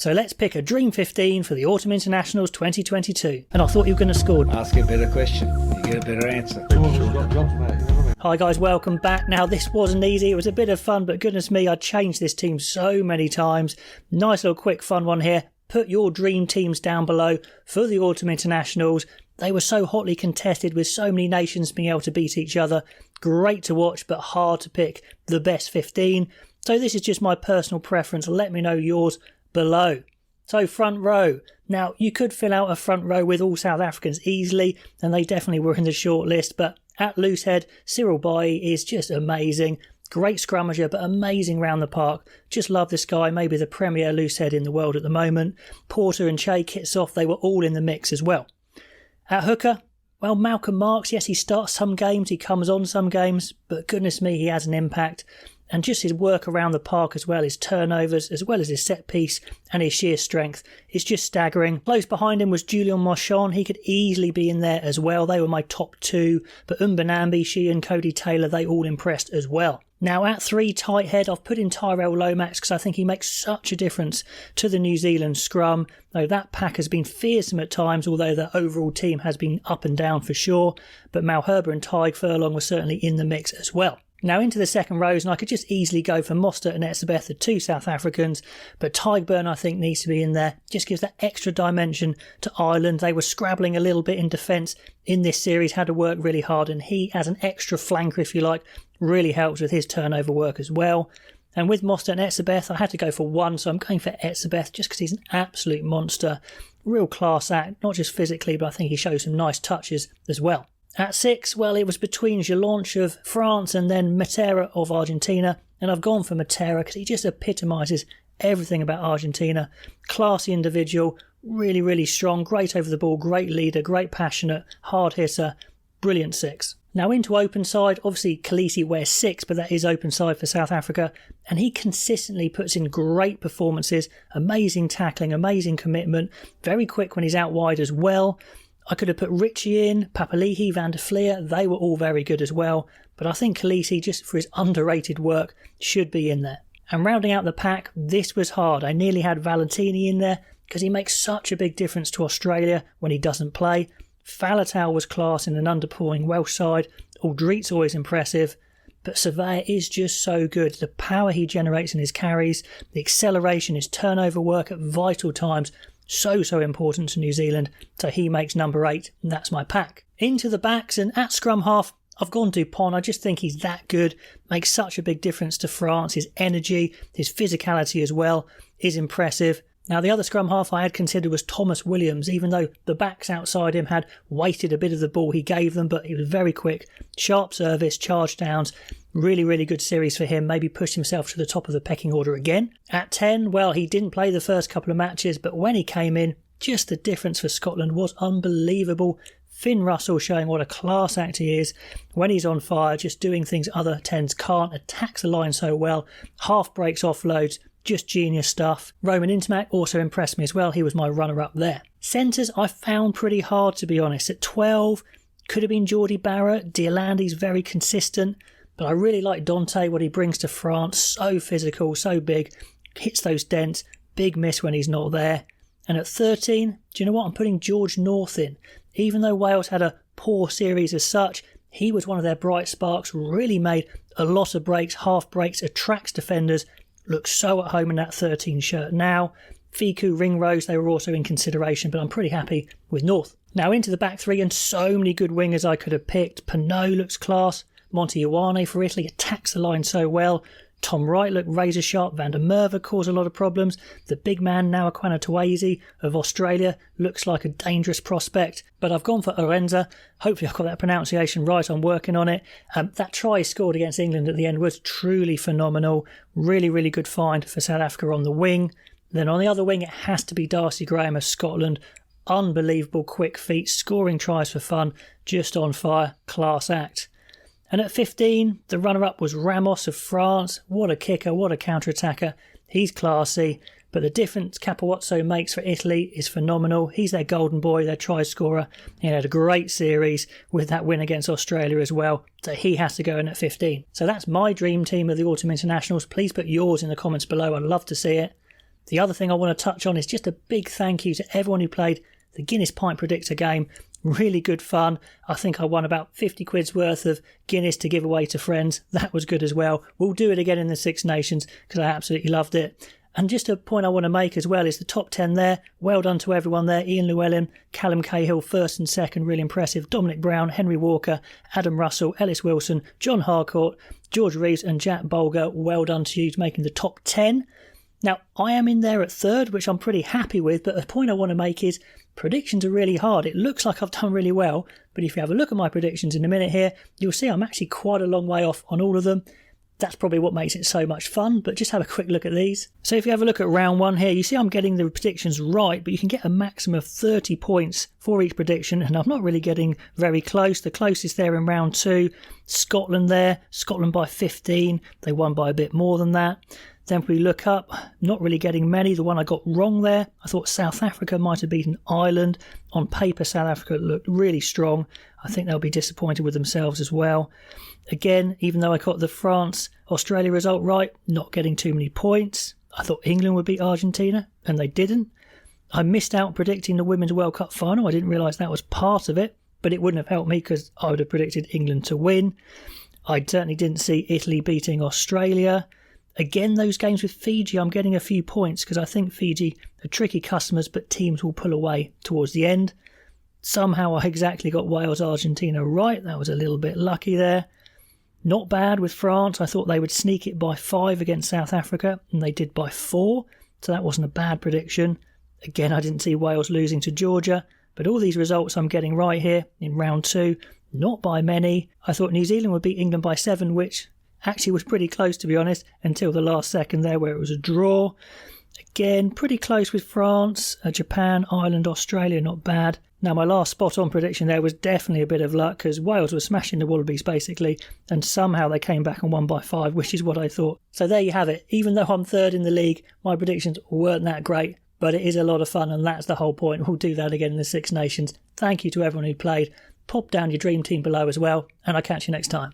So let's pick a Dream 15 for the Autumn Internationals 2022. And I thought you were going to score. Ask a better question, you get a better answer. Hi guys, welcome back. Now this wasn't easy, it was a bit of fun, but goodness me, I changed this team so many times. Nice little quick fun one here. Put your dream teams down below for the Autumn Internationals. They were so hotly contested with so many nations being able to beat each other. Great to watch, but hard to pick the best 15. So this is just my personal preference. Let me know yours below. So front row. Now you could fill out a front row with all South Africans easily, and they definitely were in the short list, but at loosehead, Cyril Bailly is just amazing. Great scrummager, but amazing round the park. Just love this guy, maybe the premier loosehead in the world at the moment. Porter and Che Kitsoff, they were all in the mix as well. At hooker, well, Malcolm Marks, yes, he starts some games, he comes on some games, but goodness me, he has an impact. And just his work around the park as well, his turnovers, as well as his set piece and his sheer strength. It's just staggering. Close behind him was Julian Marchand. He could easily be in there as well. They were my top two. But Mbonambi, she and Cody Taylor, they all impressed as well. Now at 3 tight head, I've put in Tyrell Lomax because I think he makes such a difference to the New Zealand scrum. Though that pack has been fearsome at times, although the overall team has been up and down for sure. But Malherbe and Tig Furlong were certainly in the mix as well. Now into the second rows, and I could just easily go for Mostert and Etzebeth, the two South Africans, but Tygburn I think needs to be in there. Just gives that extra dimension to Ireland. They were scrabbling a little bit in defence in this series, had to work really hard, and he, as an extra flanker if you like, really helps with his turnover work as well. And with Mostert and Etzebeth, I had to go for one, so I'm going for Etzebeth just because he's an absolute monster. Real class act, not just physically, but I think he shows some nice touches as well. At 6, well, it was between Gelanche of France and then Matera of Argentina, and I've gone for Matera because he just epitomises everything about Argentina. Classy individual, really, really strong, great over the ball, great leader, great passionate, hard hitter, brilliant 6. Now into open side, obviously Khaleesi wears 6, but that is open side for South Africa, and he consistently puts in great performances, amazing tackling, amazing commitment, very quick when he's out wide as well. I could have put Richie in, Papali'i, Van der Fleer, they were all very good as well, but I think Khaleesi, just for his underrated work, should be in there. And rounding out the pack, this was hard. I nearly had Valentini in there because he makes such a big difference to Australia when he doesn't play. Faletau was class in an underperforming Welsh side, Aldrit's always impressive, but Surveyor is just so good. The power he generates in his carries, the acceleration, his turnover work at vital times, so important to New Zealand, so he makes number 8, and that's my pack. Into the backs, and at scrum half, I've gone Dupont. I just think he's that good, makes such a big difference to France. His energy, his physicality as well is impressive. Now the other scrum half I had considered was Thomas Williams, even though the backs outside him had weighted a bit of the ball he gave them, but he was very quick, sharp service, charge downs. Really, really good series for him. Maybe pushed himself to the top of the pecking order again. At 10, well, he didn't play the first couple of matches, but when he came in, just the difference for Scotland was unbelievable. Finn Russell showing what a class act he is. When he's on fire, just doing things other 10s can't. Attacks the line so well. Half breaks, offloads. Just genius stuff. Roman Intermac also impressed me as well. He was my runner-up there. Centres I found pretty hard, to be honest. At 12, could have been Geordie Barrett. Deolandi's very consistent. But I really like Dante, what he brings to France. So physical, so big. Hits those dents. Big miss when he's not there. And at 13, do you know what? I'm putting George North in. Even though Wales had a poor series as such, he was one of their bright sparks. Really made a lot of breaks, half breaks, attracts defenders. Looks so at home in that 13 shirt now. Fiku, Ringrose, they were also in consideration, but I'm pretty happy with North. Now into the back 3, and so many good wingers I could have picked. Pinot looks class. Monty Ioane for Italy attacks the line so well. Tom Wright looked razor sharp. Van der Merwe caused a lot of problems. The big man now Aquana Tuazi of Australia looks like a dangerous prospect. But I've gone for Orenza. Hopefully I've got that pronunciation right. I'm working on it. That try he scored against England at the end was truly phenomenal. Really, really good find for South Africa on the wing. Then on the other wing it has to be Darcy Graham of Scotland. Unbelievable quick feet, scoring tries for fun, just on fire, class act. And at 15, the runner-up was Ramos of France. What a kicker, what a counter-attacker. He's classy, but the difference Capozzo makes for Italy is phenomenal. He's their golden boy, their try scorer. He had a great series with that win against Australia as well, so he has to go in at 15. So that's my dream team of the Autumn Internationals. Please put yours in the comments below, I'd love to see it. The other thing I want to touch on is just a big thank you to everyone who played the Guinness Pint Predictor game. Really good fun. I think I won about 50 quid's worth of Guinness to give away to friends. That was good as well. We'll do it again in the Six Nations because I absolutely loved it. And just a point I want to make as well is the top 10 there. Well done to everyone there. Ian Llewellyn, Callum Cahill, first and second, really impressive. Dominic Brown, Henry Walker, Adam Russell, Ellis Wilson, John Harcourt, George Reeves and Jack Bolger. Well done to you making the top 10. Now, I am in there at third, which I'm pretty happy with, but a point I want to make is predictions are really hard. It looks like I've done really well, but if you have a look at my predictions in a minute here, you'll see I'm actually quite a long way off on all of them. That's probably what makes it so much fun, but just have a quick look at these. So if you have a look at round one here, you see I'm getting the predictions right, but you can get a maximum of 30 points for each prediction, and I'm not really getting very close. The closest there in round two, Scotland there, Scotland by 15. They won by a bit more than that. Then if we look up, not really getting many. The one I got wrong there, I thought South Africa might have beaten Ireland. On paper, South Africa looked really strong. I think they'll be disappointed with themselves as well. Again, even though I got the France-Australia result right, not getting too many points. I thought England would beat Argentina, and they didn't. I missed out predicting the Women's World Cup final. I didn't realise that was part of it, but it wouldn't have helped me because I would have predicted England to win. I certainly didn't see Italy beating Australia. Again, those games with Fiji, I'm getting a few points because I think Fiji are tricky customers, but teams will pull away towards the end. Somehow I exactly got Wales-Argentina right. That was a little bit lucky there. Not bad with France. I thought they would sneak it by 5 against South Africa, and they did by 4. So that wasn't a bad prediction. Again, I didn't see Wales losing to Georgia, but all these results I'm getting right here in round 2, not by many. I thought New Zealand would beat England by 7, which actually was pretty close, to be honest, until the last second there where it was a draw. Again, pretty close with France, Japan, Ireland, Australia, not bad. Now, my last spot-on prediction there was definitely a bit of luck because Wales was smashing the Wallabies, basically, and somehow they came back and won by 5, which is what I thought. So there you have it. Even though I'm third in the league, my predictions weren't that great, but it is a lot of fun, and that's the whole point. We'll do that again in the Six Nations. Thank you to everyone who played. Pop down your dream team below as well, and I'll catch you next time.